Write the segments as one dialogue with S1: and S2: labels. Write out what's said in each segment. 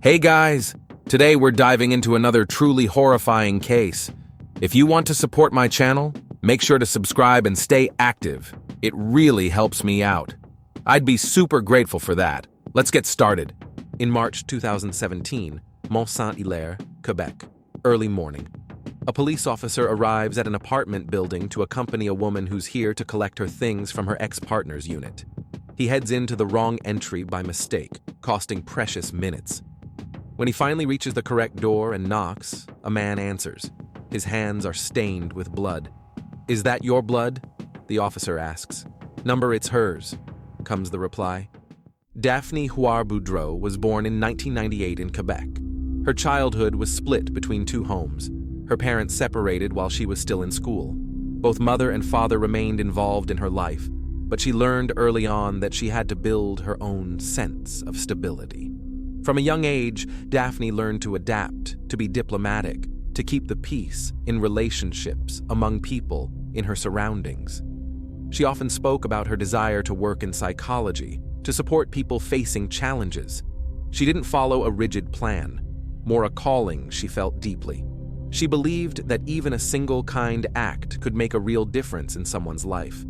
S1: Hey guys! Today we're diving into another truly horrifying case. If you want to support my channel, make sure to subscribe and stay active. It really helps me out. I'd be super grateful for that. Let's get started. In March 2017, Mont-Saint-Hilaire, Quebec. Early morning. A police officer arrives at an apartment building to accompany a woman who's here to collect her things from her ex-partner's unit. He heads into the wrong entry by mistake, costing precious minutes. When he finally reaches the correct door and knocks, a man answers. His hands are stained with blood. "Is that your blood?" the officer asks. "Number, it's hers," comes the reply. Daphne Huard-Boudreau was born in 1998 in Quebec. Her childhood was split between two homes. Her parents separated while she was still in school. Both mother and father remained involved in her life, but she learned early on that she had to build her own sense of stability. From a young age, Daphne learned to adapt, to be diplomatic, to keep the peace in relationships, among people, in her surroundings. She often spoke about her desire to work in psychology, to support people facing challenges. She didn't follow a rigid plan, more a calling she felt deeply. She believed that even a single kind act could make a real difference in someone's life.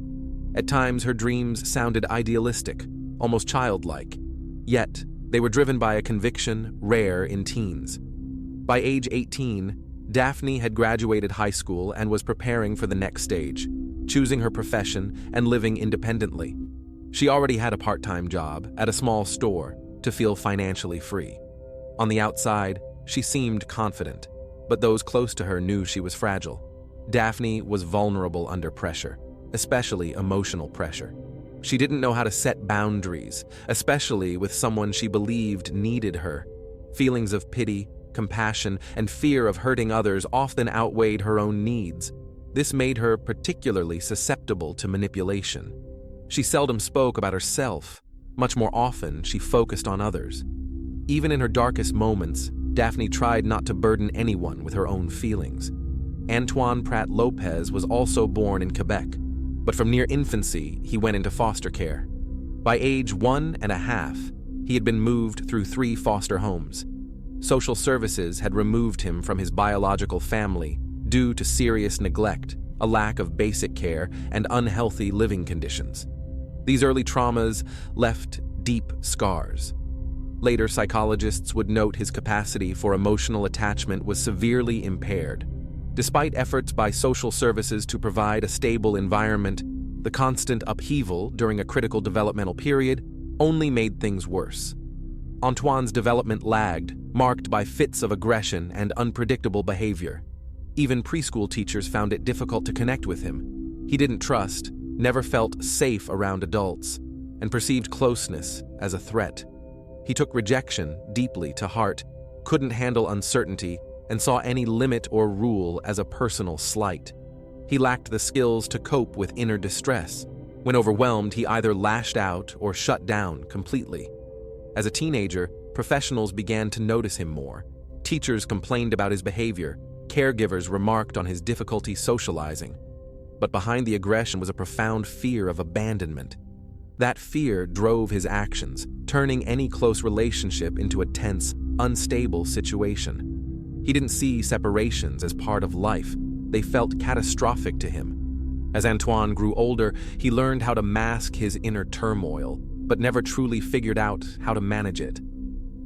S1: At times, her dreams sounded idealistic, almost childlike. Yet, they were driven by a conviction rare in teens. By age 18, Daphne had graduated high school and was preparing for the next stage, choosing her profession and living independently. She already had a part-time job at a small store to feel financially free. On the outside, she seemed confident, but those close to her knew she was fragile. Daphne was vulnerable under pressure, especially emotional pressure. She didn't know how to set boundaries, especially with someone she believed needed her. Feelings of pity, compassion, and fear of hurting others often outweighed her own needs. This made her particularly susceptible to manipulation. She seldom spoke about herself. Much more often, she focused on others. Even in her darkest moments, Daphne tried not to burden anyone with her own feelings. Antoine Lopez was also born in Quebec, but from near infancy, he went into foster care. By age 1.5, he had been moved through 3 foster homes. Social services had removed him from his biological family due to serious neglect, a lack of basic care, and unhealthy living conditions. These early traumas left deep scars. Later, psychologists would note his capacity for emotional attachment was severely impaired. Despite efforts by social services to provide a stable environment, the constant upheaval during a critical developmental period only made things worse. Antoine's development lagged, marked by fits of aggression and unpredictable behavior. Even preschool teachers found it difficult to connect with him. He didn't trust, never felt safe around adults, and perceived closeness as a threat. He took rejection deeply to heart, couldn't handle uncertainty, and saw any limit or rule as a personal slight. He lacked the skills to cope with inner distress. When overwhelmed, he either lashed out or shut down completely. As a teenager, professionals began to notice him more. Teachers complained about his behavior. Caregivers remarked on his difficulty socializing. But behind the aggression was a profound fear of abandonment. That fear drove his actions, turning any close relationship into a tense, unstable situation. He didn't see separations as part of life. They felt catastrophic to him. As Antoine grew older, he learned how to mask his inner turmoil, but never truly figured out how to manage it.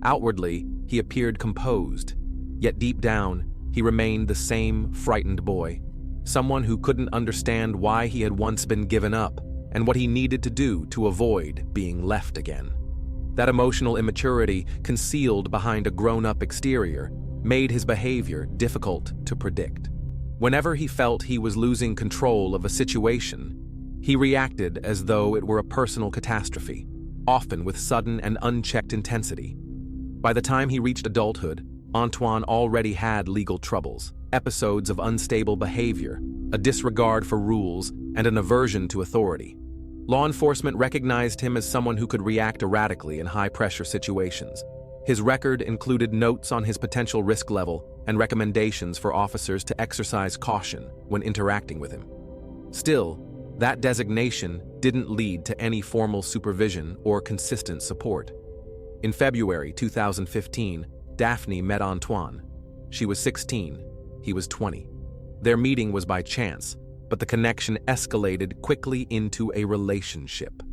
S1: Outwardly, he appeared composed, yet deep down, he remained the same frightened boy, someone who couldn't understand why he had once been given up and what he needed to do to avoid being left again. That emotional immaturity, concealed behind a grown-up exterior, made his behavior difficult to predict. Whenever he felt he was losing control of a situation, he reacted as though it were a personal catastrophe, often with sudden and unchecked intensity. By the time he reached adulthood, Antoine already had legal troubles, episodes of unstable behavior, a disregard for rules, and an aversion to authority. Law enforcement recognized him as someone who could react erratically in high-pressure situations. His record included notes on his potential risk level and recommendations for officers to exercise caution when interacting with him. Still, that designation didn't lead to any formal supervision or consistent support. In February 2015, Daphne met Antoine. She was 16, he was 20. Their meeting was by chance, but the connection escalated quickly into a relationship.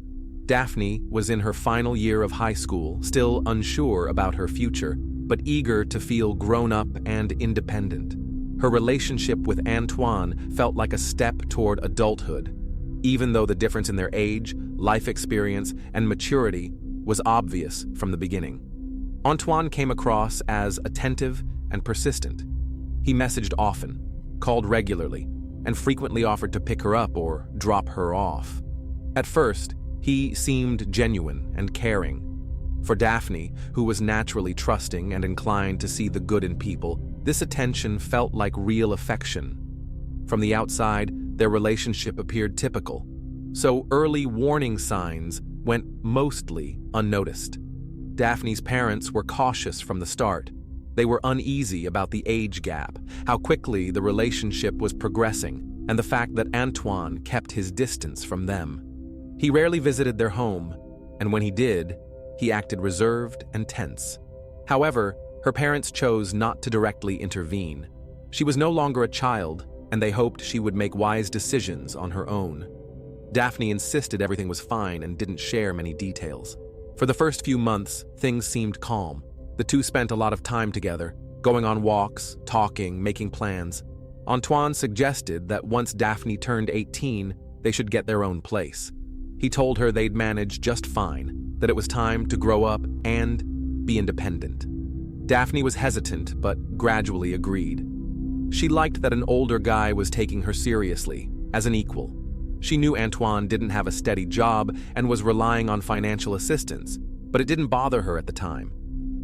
S1: Daphne was in her final year of high school, still unsure about her future, but eager to feel grown up and independent. Her relationship with Antoine felt like a step toward adulthood, even though the difference in their age, life experience, and maturity was obvious from the beginning. Antoine came across as attentive and persistent. He messaged often, called regularly, and frequently offered to pick her up or drop her off. At first, he seemed genuine and caring. For Daphne, who was naturally trusting and inclined to see the good in people, this attention felt like real affection. From the outside, their relationship appeared typical, so early warning signs went mostly unnoticed. Daphne's parents were cautious from the start. They were uneasy about the age gap, how quickly the relationship was progressing, and the fact that Antoine kept his distance from them. He rarely visited their home, and when he did, he acted reserved and tense. However, her parents chose not to directly intervene. She was no longer a child, and they hoped she would make wise decisions on her own. Daphne insisted everything was fine and didn't share many details. For the first few months, things seemed calm. The two spent a lot of time together, going on walks, talking, making plans. Antoine suggested that once Daphne turned 18, they should get their own place. He told her they'd manage just fine, that it was time to grow up and be independent. Daphne was hesitant, but gradually agreed. She liked that an older guy was taking her seriously, as an equal. She knew Antoine didn't have a steady job and was relying on financial assistance, but it didn't bother her at the time.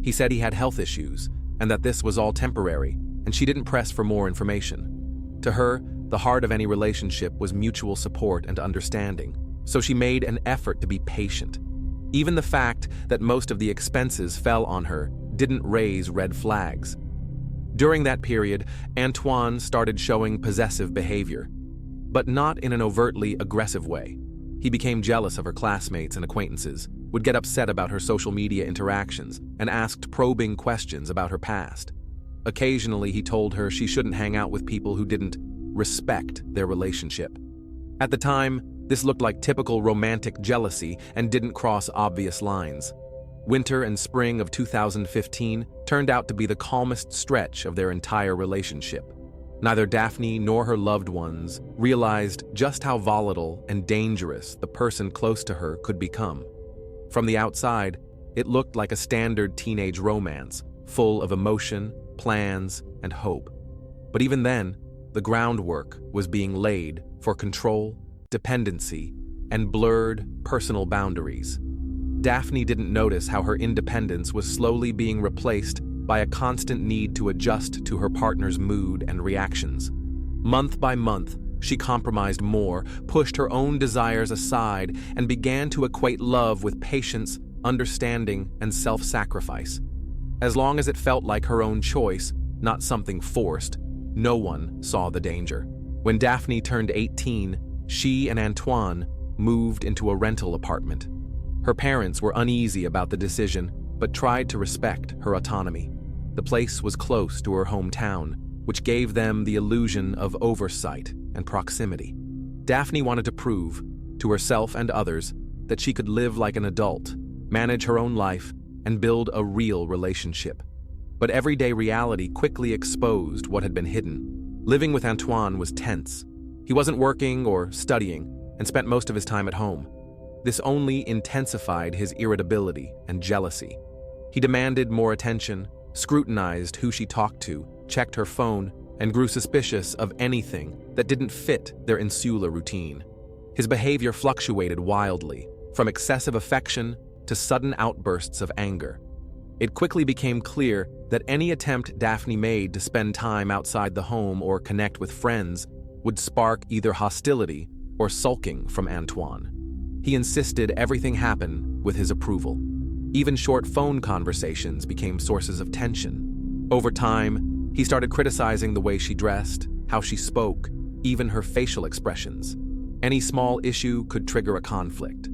S1: He said he had health issues, and that this was all temporary, and she didn't press for more information. To her, the heart of any relationship was mutual support and understanding, so she made an effort to be patient. Even the fact that most of the expenses fell on her didn't raise red flags. During that period, Antoine started showing possessive behavior, but not in an overtly aggressive way. He became jealous of her classmates and acquaintances, would get upset about her social media interactions, and asked probing questions about her past. Occasionally, he told her she shouldn't hang out with people who didn't respect their relationship. At the time, this looked like typical romantic jealousy and didn't cross obvious lines. Winter and spring of 2015 turned out to be the calmest stretch of their entire relationship. Neither Daphne nor her loved ones realized just how volatile and dangerous the person close to her could become. From the outside, it looked like a standard teenage romance, full of emotion, plans, and hope. But even then, the groundwork was being laid for control, dependency, and blurred personal boundaries. Daphne didn't notice how her independence was slowly being replaced by a constant need to adjust to her partner's mood and reactions. Month by month, she compromised more, pushed her own desires aside, and began to equate love with patience, understanding, and self-sacrifice. As long as it felt like her own choice, not something forced, no one saw the danger. When Daphne turned 18, she and Antoine moved into a rental apartment. Her parents were uneasy about the decision, but tried to respect her autonomy. The place was close to her hometown, which gave them the illusion of oversight and proximity. Daphne wanted to prove, to herself and others, that she could live like an adult, manage her own life, and build a real relationship. But everyday reality quickly exposed what had been hidden. Living with Antoine was tense. He wasn't working or studying, and spent most of his time at home. This only intensified his irritability and jealousy. He demanded more attention, scrutinized who she talked to, checked her phone, and grew suspicious of anything that didn't fit their insular routine. His behavior fluctuated wildly, from excessive affection to sudden outbursts of anger. It quickly became clear that any attempt Daphne made to spend time outside the home or connect with friends would spark either hostility or sulking from Antoine. He insisted everything happen with his approval. Even short phone conversations became sources of tension. Over time, he started criticizing the way she dressed, how she spoke, even her facial expressions. Any small issue could trigger a conflict.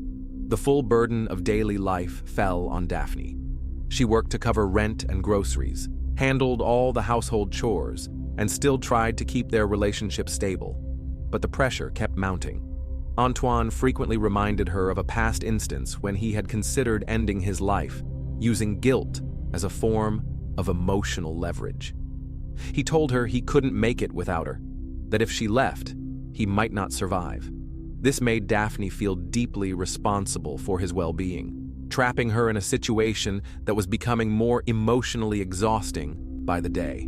S1: The full burden of daily life fell on Daphne. She worked to cover rent and groceries, handled all the household chores, and still tried to keep their relationship stable. But the pressure kept mounting. Antoine frequently reminded her of a past instance when he had considered ending his life, using guilt as a form of emotional leverage. He told her he couldn't make it without her, that if she left, he might not survive. This made Daphne feel deeply responsible for his well-being, trapping her in a situation that was becoming more emotionally exhausting by the day.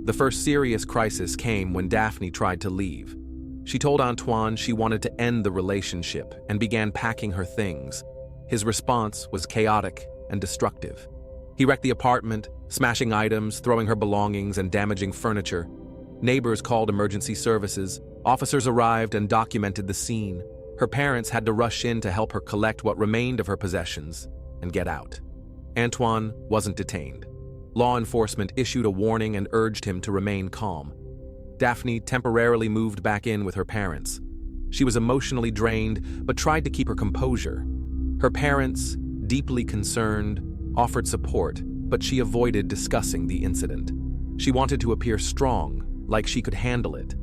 S1: The first serious crisis came when Daphne tried to leave. She told Antoine she wanted to end the relationship and began packing her things. His response was chaotic and destructive. He wrecked the apartment, smashing items, throwing her belongings, and damaging furniture. Neighbors called emergency services. Officers arrived and documented the scene. Her parents had to rush in to help her collect what remained of her possessions and get out. Antoine wasn't detained. Law enforcement issued a warning and urged him to remain calm. Daphne temporarily moved back in with her parents. She was emotionally drained, but tried to keep her composure. Her parents, deeply concerned, offered support, but she avoided discussing the incident. She wanted to appear strong, like she could handle it.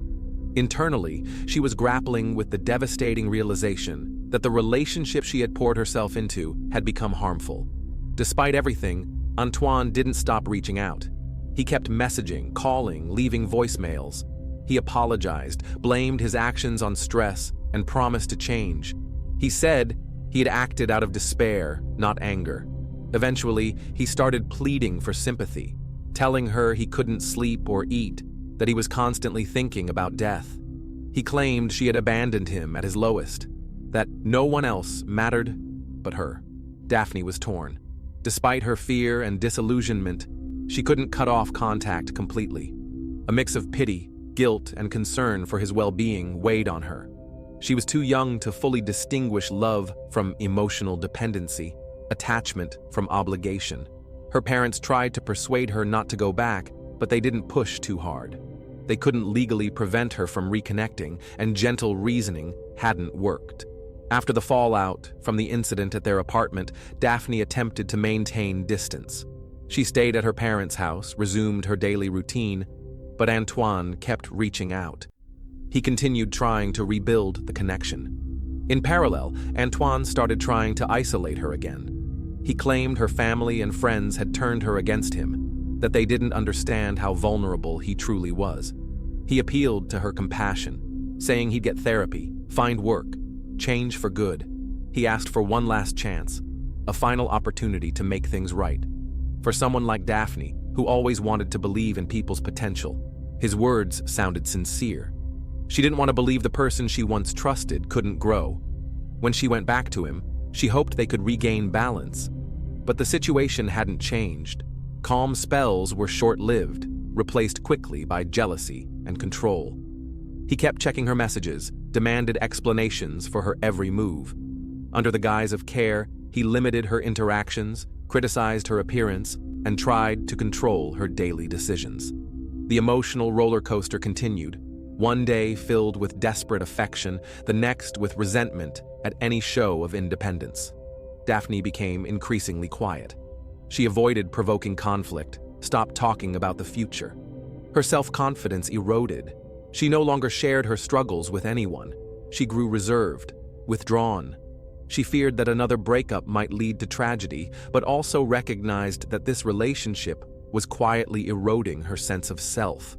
S1: Internally, she was grappling with the devastating realization that the relationship she had poured herself into had become harmful. Despite everything, Antoine didn't stop reaching out. He kept messaging, calling, leaving voicemails. He apologized, blamed his actions on stress, and promised to change. He said he had acted out of despair, not anger. Eventually, he started pleading for sympathy, telling her he couldn't sleep or eat, that he was constantly thinking about death. He claimed she had abandoned him at his lowest, that no one else mattered but her. Daphne was torn. Despite her fear and disillusionment, she couldn't cut off contact completely. A mix of pity, guilt, and concern for his well-being weighed on her. She was too young to fully distinguish love from emotional dependency, attachment from obligation. Her parents tried to persuade her not to go back, but they didn't push too hard. They couldn't legally prevent her from reconnecting, and gentle reasoning hadn't worked. After the fallout from the incident at their apartment, Daphne attempted to maintain distance. She stayed at her parents' house, resumed her daily routine, but Antoine kept reaching out. He continued trying to rebuild the connection. In parallel, Antoine started trying to isolate her again. He claimed her family and friends had turned her against him, that they didn't understand how vulnerable he truly was. He appealed to her compassion, saying he'd get therapy, find work, change for good. He asked for one last chance, a final opportunity to make things right. For someone like Daphne, who always wanted to believe in people's potential, his words sounded sincere. She didn't want to believe the person she once trusted couldn't grow. When she went back to him, she hoped they could regain balance. But the situation hadn't changed. Calm spells were short-lived, replaced quickly by jealousy and control. He kept checking her messages, demanded explanations for her every move. Under the guise of care, he limited her interactions, criticized her appearance, and tried to control her daily decisions. The emotional roller coaster continued, one day filled with desperate affection, the next with resentment at any show of independence. Daphne became increasingly quiet. She avoided provoking conflict, stopped talking about the future. Her self-confidence eroded. She no longer shared her struggles with anyone. She grew reserved, withdrawn. She feared that another breakup might lead to tragedy, but also recognized that this relationship was quietly eroding her sense of self.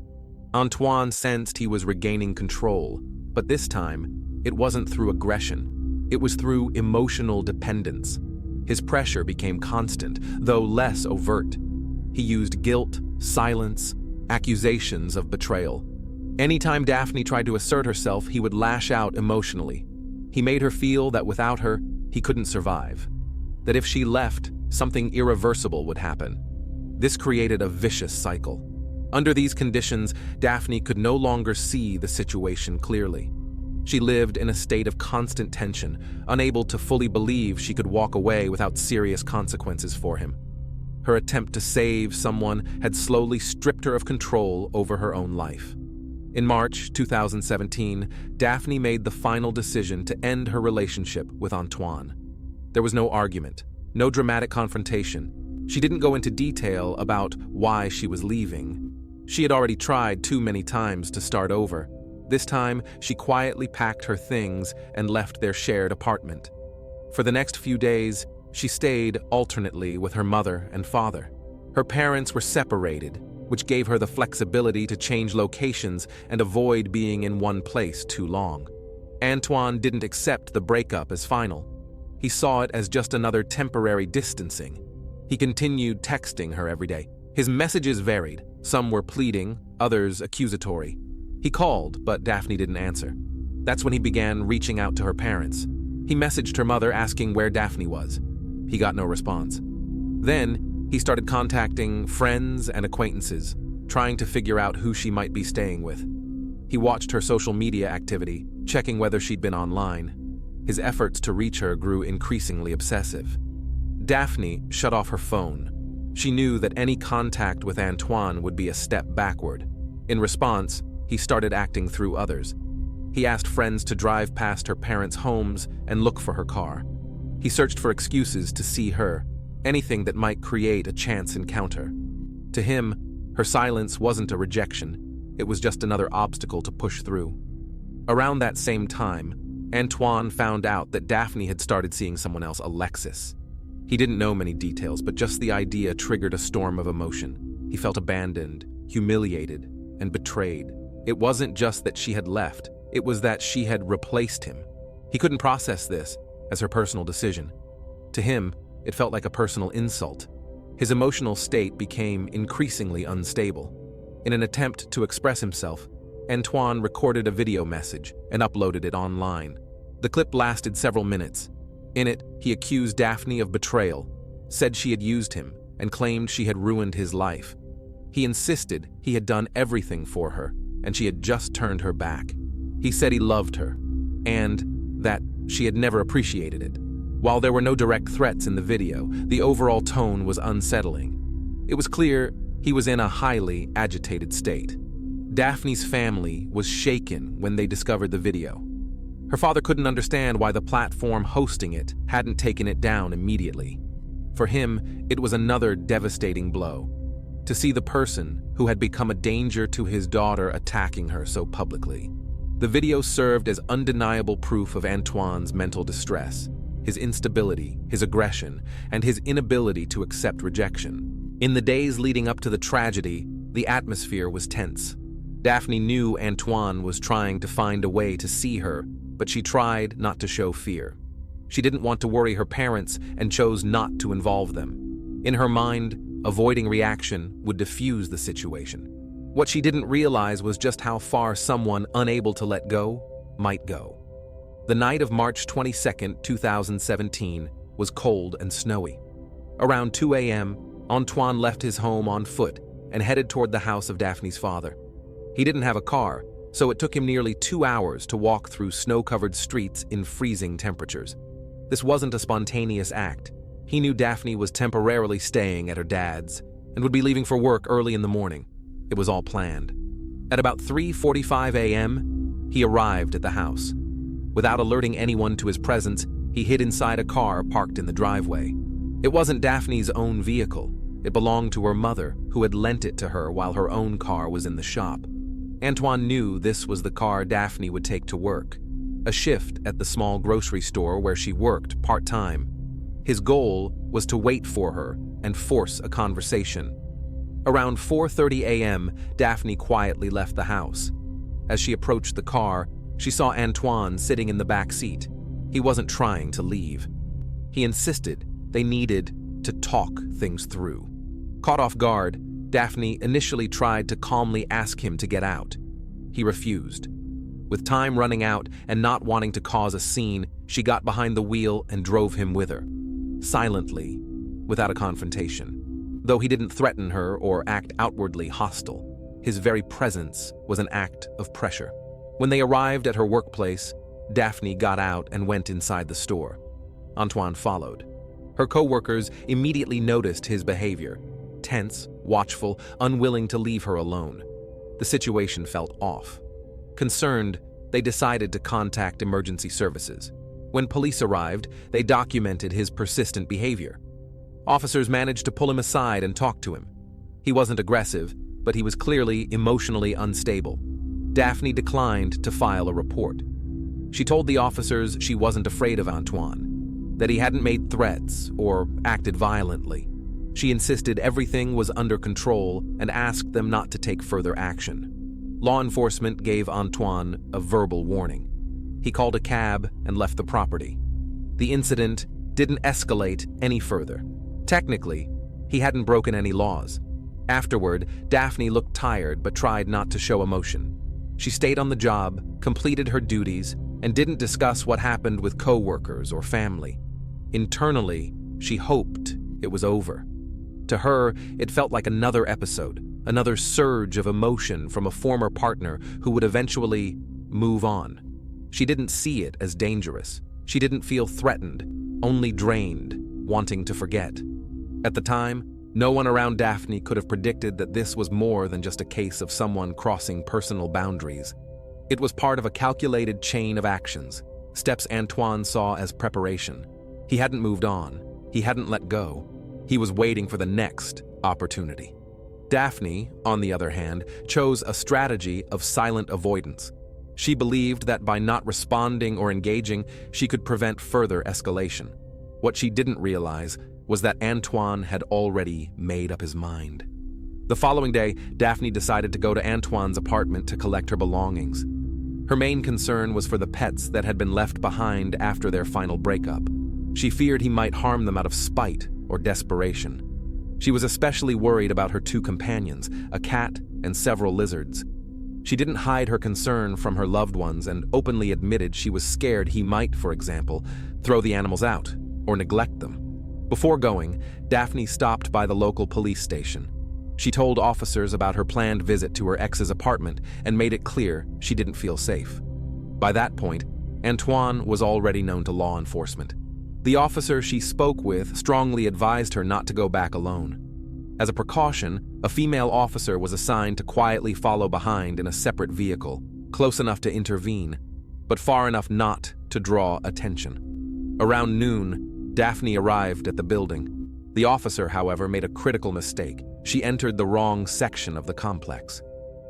S1: Antoine sensed he was regaining control, but this time, it wasn't through aggression. It was through emotional dependence. His pressure became constant, though less overt. He used guilt, silence, accusations of betrayal. Anytime Daphne tried to assert herself, he would lash out emotionally. He made her feel that without her, he couldn't survive. That if she left, something irreversible would happen. This created a vicious cycle. Under these conditions, Daphne could no longer see the situation clearly. She lived in a state of constant tension, unable to fully believe she could walk away without serious consequences for him. Her attempt to save someone had slowly stripped her of control over her own life. In March 2017, Daphne made the final decision to end her relationship with Antoine. There was no argument, no dramatic confrontation, She didn't go into detail about why she was leaving. She had already tried too many times to start over. This time, she quietly packed her things and left their shared apartment. For the next few days, she stayed alternately with her mother and father. Her parents were separated, which gave her the flexibility to change locations and avoid being in one place too long. Antoine didn't accept the breakup as final. He saw it as just another temporary distancing. He continued texting her every day. His messages varied. Some were pleading, others accusatory. He called, but Daphne didn't answer. That's when he began reaching out to her parents. He messaged her mother asking where Daphne was. He got no response. Then, he started contacting friends and acquaintances, trying to figure out who she might be staying with. He watched her social media activity, checking whether she'd been online. His efforts to reach her grew increasingly obsessive. Daphne shut off her phone. She knew that any contact with Antoine would be a step backward. In response, he started acting through others. He asked friends to drive past her parents' homes and look for her car. He searched for excuses to see her, anything that might create a chance encounter. To him, her silence wasn't a rejection. It was just another obstacle to push through. Around that same time, Antoine found out that Daphne had started seeing someone else, Alexis. He didn't know many details, but just the idea triggered a storm of emotion. He felt abandoned, humiliated, and betrayed. It wasn't just that she had left, it was that she had replaced him. He couldn't process this as her personal decision. To him, it felt like a personal insult. His emotional state became increasingly unstable. In an attempt to express himself, Antoine recorded a video message and uploaded it online. The clip lasted several minutes. In it, he accused Daphne of betrayal, said she had used him, and claimed she had ruined his life. He insisted he had done everything for her, and she had just turned her back. He said he loved her, and that she had never appreciated it. While there were no direct threats in the video, the overall tone was unsettling. It was clear he was in a highly agitated state. Daphne's family was shaken when they discovered the video. Her father couldn't understand why the platform hosting it hadn't taken it down immediately. For him, it was another devastating blow. To see the person who had become a danger to his daughter attacking her so publicly. The video served as undeniable proof of Antoine's mental distress, his instability, his aggression, and his inability to accept rejection. In the days leading up to the tragedy, the atmosphere was tense. Daphne knew Antoine was trying to find a way to see her, but she tried not to show fear. She didn't want to worry her parents and chose not to involve them. In her mind, avoiding reaction would diffuse the situation. What she didn't realize was just how far someone unable to let go might go. The night of March 22, 2017, was cold and snowy. Around 2 a.m., Antoine left his home on foot and headed toward the house of Daphne's father. He didn't have a car, so it took him nearly 2 hours to walk through snow-covered streets in freezing temperatures. This wasn't a spontaneous act. He knew Daphne was temporarily staying at her dad's and would be leaving for work early in the morning. It was all planned. At about 3:45 a.m., he arrived at the house. Without alerting anyone to his presence, he hid inside a car parked in the driveway. It wasn't Daphne's own vehicle. It belonged to her mother, who had lent it to her while her own car was in the shop. Antoine knew this was the car Daphne would take to work, a shift at the small grocery store where she worked part-time. His goal was to wait for her and force a conversation. Around 4:30 a.m., Daphne quietly left the house. As she approached the car, she saw Antoine sitting in the back seat. He wasn't trying to leave. He insisted they needed to talk things through. Caught off guard, Daphne initially tried to calmly ask him to get out. He refused. With time running out and not wanting to cause a scene, she got behind the wheel and drove him with her. Silently, without a confrontation. Though he didn't threaten her or act outwardly hostile, his very presence was an act of pressure. When they arrived at her workplace, Daphne got out and went inside the store. Antoine followed. Her co-workers immediately noticed his behavior, tense, watchful, unwilling to leave her alone. The situation felt off. Concerned, they decided to contact emergency services. When police arrived, they documented his persistent behavior. Officers managed to pull him aside and talk to him. He wasn't aggressive, but he was clearly emotionally unstable. Daphne declined to file a report. She told the officers she wasn't afraid of Antoine, that he hadn't made threats or acted violently. She insisted everything was under control and asked them not to take further action. Law enforcement gave Antoine a verbal warning. He called a cab and left the property. The incident didn't escalate any further. Technically, he hadn't broken any laws. Afterward, Daphne looked tired but tried not to show emotion. She stayed on the job, completed her duties, and didn't discuss what happened with co-workers or family. Internally, she hoped it was over. To her, it felt like another episode, another surge of emotion from a former partner who would eventually move on. She didn't see it as dangerous. She didn't feel threatened, only drained, wanting to forget. At the time, no one around Daphne could have predicted that this was more than just a case of someone crossing personal boundaries. It was part of a calculated chain of actions, steps Antoine saw as preparation. He hadn't moved on. He hadn't let go. He was waiting for the next opportunity. Daphne, on the other hand, chose a strategy of silent avoidance. She believed that by not responding or engaging, she could prevent further escalation. What she didn't realize was that Antoine had already made up his mind. The following day, Daphne decided to go to Antoine's apartment to collect her belongings. Her main concern was for the pets that had been left behind after their final breakup. She feared he might harm them out of spite or desperation. She was especially worried about her two companions, a cat and several lizards. She didn't hide her concern from her loved ones and openly admitted she was scared he might, for example, throw the animals out or neglect them. Before going, Daphne stopped by the local police station. She told officers about her planned visit to her ex's apartment and made it clear she didn't feel safe. By that point, Antoine was already known to law enforcement. The officer she spoke with strongly advised her not to go back alone. As a precaution, a female officer was assigned to quietly follow behind in a separate vehicle, close enough to intervene, but far enough not to draw attention. Around noon, Daphne arrived at the building. The officer, however, made a critical mistake. She entered the wrong section of the complex.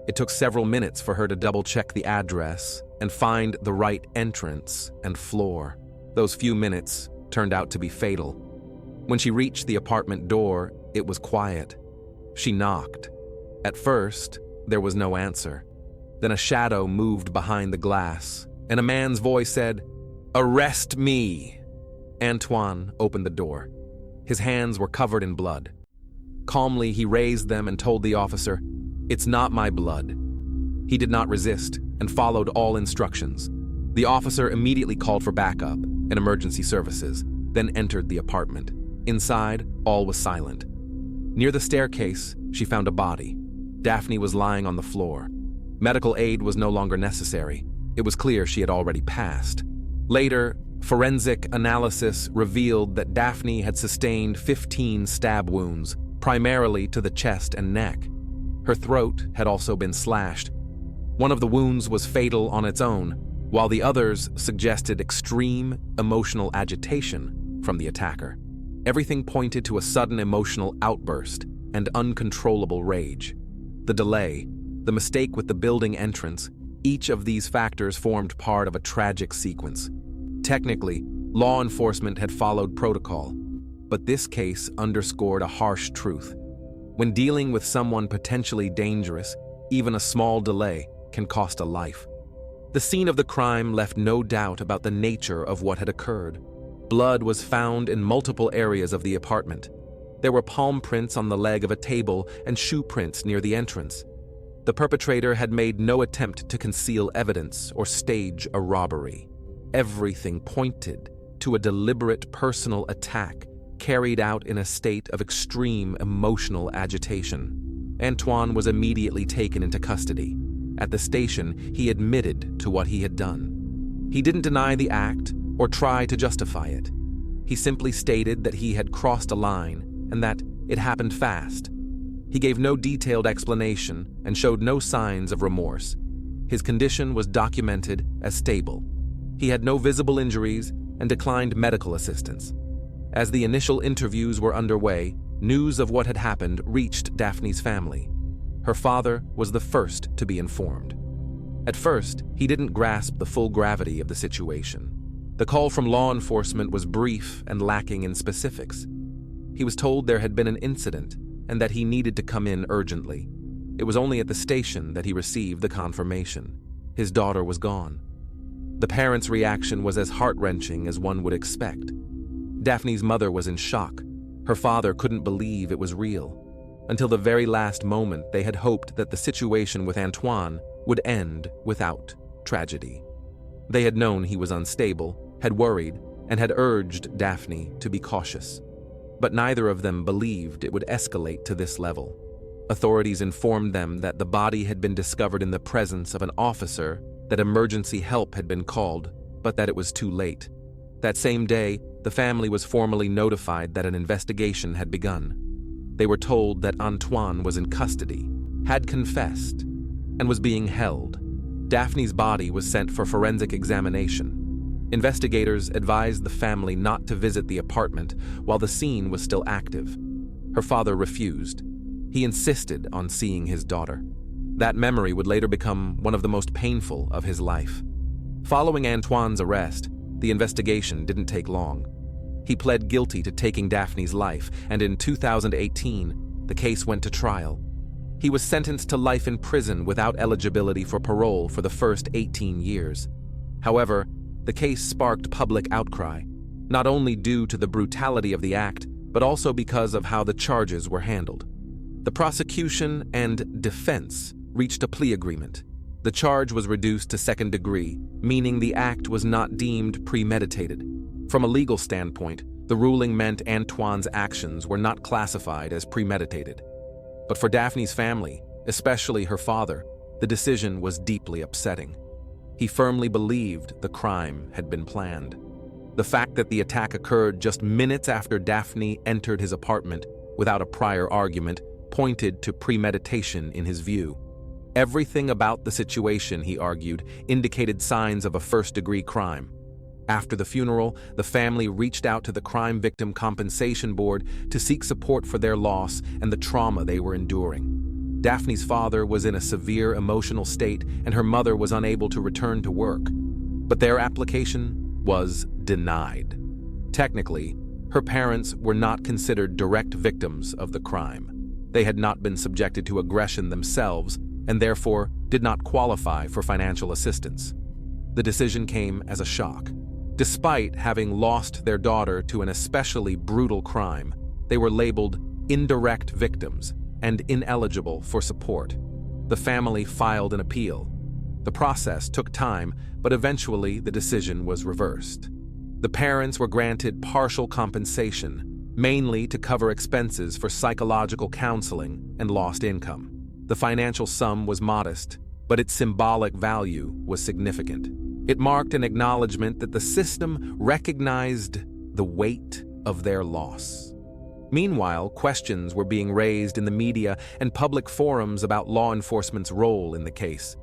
S1: It took several minutes for her to double-check the address and find the right entrance and floor. Those few minutes turned out to be fatal. When she reached the apartment door, it was quiet. She knocked. At first, there was no answer. Then a shadow moved behind the glass, and a man's voice said, "Arrest me!" Antoine opened the door. His hands were covered in blood. Calmly, he raised them and told the officer, "It's not my blood." He did not resist and followed all instructions. The officer immediately called for backup and emergency services, then entered the apartment. Inside, all was silent. Near the staircase, she found a body. Daphne was lying on the floor. Medical aid was no longer necessary. It was clear she had already passed. Later, forensic analysis revealed that Daphne had sustained 15 stab wounds, primarily to the chest and neck. Her throat had also been slashed. One of the wounds was fatal on its own, while the others suggested extreme emotional agitation from the attacker. Everything pointed to a sudden emotional outburst and uncontrollable rage. The delay, the mistake with the building entrance, each of these factors formed part of a tragic sequence. Technically, law enforcement had followed protocol, but this case underscored a harsh truth. When dealing with someone potentially dangerous, even a small delay can cost a life. The scene of the crime left no doubt about the nature of what had occurred. Blood was found in multiple areas of the apartment. There were palm prints on the leg of a table and shoe prints near the entrance. The perpetrator had made no attempt to conceal evidence or stage a robbery. Everything pointed to a deliberate personal attack carried out in a state of extreme emotional agitation. Antoine was immediately taken into custody. At the station, he admitted to what he had done. He didn't deny the act or try to justify it. He simply stated that he had crossed a line and that it happened fast. He gave no detailed explanation and showed no signs of remorse. His condition was documented as stable. He had no visible injuries and declined medical assistance. As the initial interviews were underway, news of what had happened reached Daphne's family. Her father was the first to be informed. At first, he didn't grasp the full gravity of the situation. The call from law enforcement was brief and lacking in specifics. He was told there had been an incident and that he needed to come in urgently. It was only at the station that he received the confirmation. His daughter was gone. The parents' reaction was as heart-wrenching as one would expect. Daphne's mother was in shock. Her father couldn't believe it was real. Until the very last moment, they had hoped that the situation with Antoine would end without tragedy. They had known he was unstable, had worried, and had urged Daphne to be cautious. But neither of them believed it would escalate to this level. Authorities informed them that the body had been discovered in the presence of an officer, that emergency help had been called, but that it was too late. That same day, the family was formally notified that an investigation had begun. They were told that Antoine was in custody, had confessed, and was being held. Daphne's body was sent for forensic examination. Investigators advised the family not to visit the apartment while the scene was still active. Her father refused. He insisted on seeing his daughter. That memory would later become one of the most painful of his life. Following Antoine's arrest, the investigation didn't take long. He pled guilty to taking Daphne's life, and in 2018, the case went to trial. He was sentenced to life in prison without eligibility for parole for the first 18 years. However, the case sparked public outcry, not only due to the brutality of the act, but also because of how the charges were handled. The prosecution and defense reached a plea agreement. The charge was reduced to second degree, meaning the act was not deemed premeditated. From a legal standpoint, the ruling meant Antoine's actions were not classified as premeditated. But for Daphne's family, especially her father, the decision was deeply upsetting. He firmly believed the crime had been planned. The fact that the attack occurred just minutes after Daphne entered his apartment without a prior argument pointed to premeditation in his view. Everything about the situation, he argued, indicated signs of a first-degree crime. After the funeral, the family reached out to the Crime Victim Compensation Board to seek support for their loss and the trauma they were enduring. Daphne's father was in a severe emotional state and her mother was unable to return to work. But their application was denied. Technically, her parents were not considered direct victims of the crime. They had not been subjected to aggression themselves and therefore did not qualify for financial assistance. The decision came as a shock. Despite having lost their daughter to an especially brutal crime, they were labeled indirect victims and ineligible for support. The family filed an appeal. The process took time, but eventually the decision was reversed. The parents were granted partial compensation, mainly to cover expenses for psychological counseling and lost income. The financial sum was modest, but its symbolic value was significant. It marked an acknowledgement that the system recognized the weight of their loss. Meanwhile, questions were being raised in the media and public forums about law enforcement's role in the case.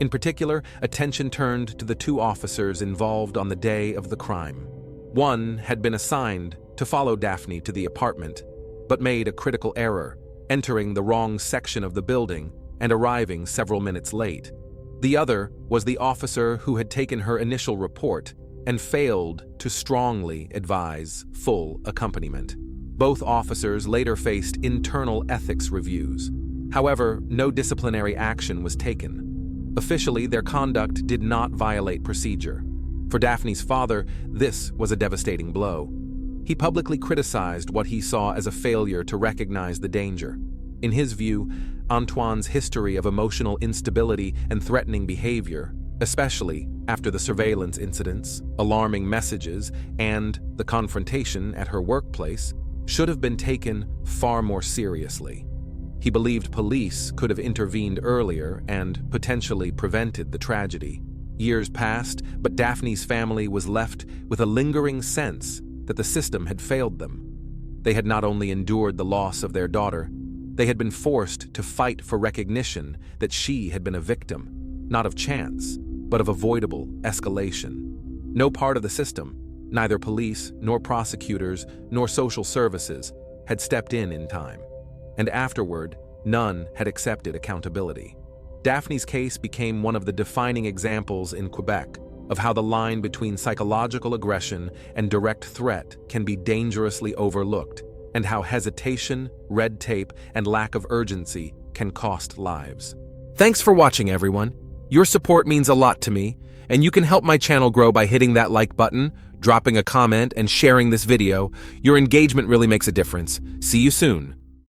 S1: In particular, attention turned to the two officers involved on the day of the crime. One had been assigned to follow Daphne to the apartment, but made a critical error, entering the wrong section of the building and arriving several minutes late. The other was the officer who had taken her initial report and failed to strongly advise full accompaniment. Both officers later faced internal ethics reviews. However, no disciplinary action was taken. Officially, their conduct did not violate procedure. For Daphne's father, this was a devastating blow. He publicly criticized what he saw as a failure to recognize the danger. In his view, Antoine's history of emotional instability and threatening behavior, especially after the surveillance incidents, alarming messages, and the confrontation at her workplace, should have been taken far more seriously. He believed police could have intervened earlier and potentially prevented the tragedy. Years passed, but Daphne's family was left with a lingering sense that the system had failed them. They had not only endured the loss of their daughter, they had been forced to fight for recognition that she had been a victim, not of chance, but of avoidable escalation. No part of the system, Neither police, nor prosecutors, nor social services had stepped in time. And afterward, none had accepted accountability. Daphne's case became one of the defining examples in Quebec of how the line between psychological aggression and direct threat can be dangerously overlooked, and how hesitation, red tape, and lack of urgency can cost lives. Thanks for watching, everyone. Your support means a lot to me, and you can help my channel grow by hitting that like button, dropping a comment, and sharing this video. Your engagement really makes a difference. See you soon.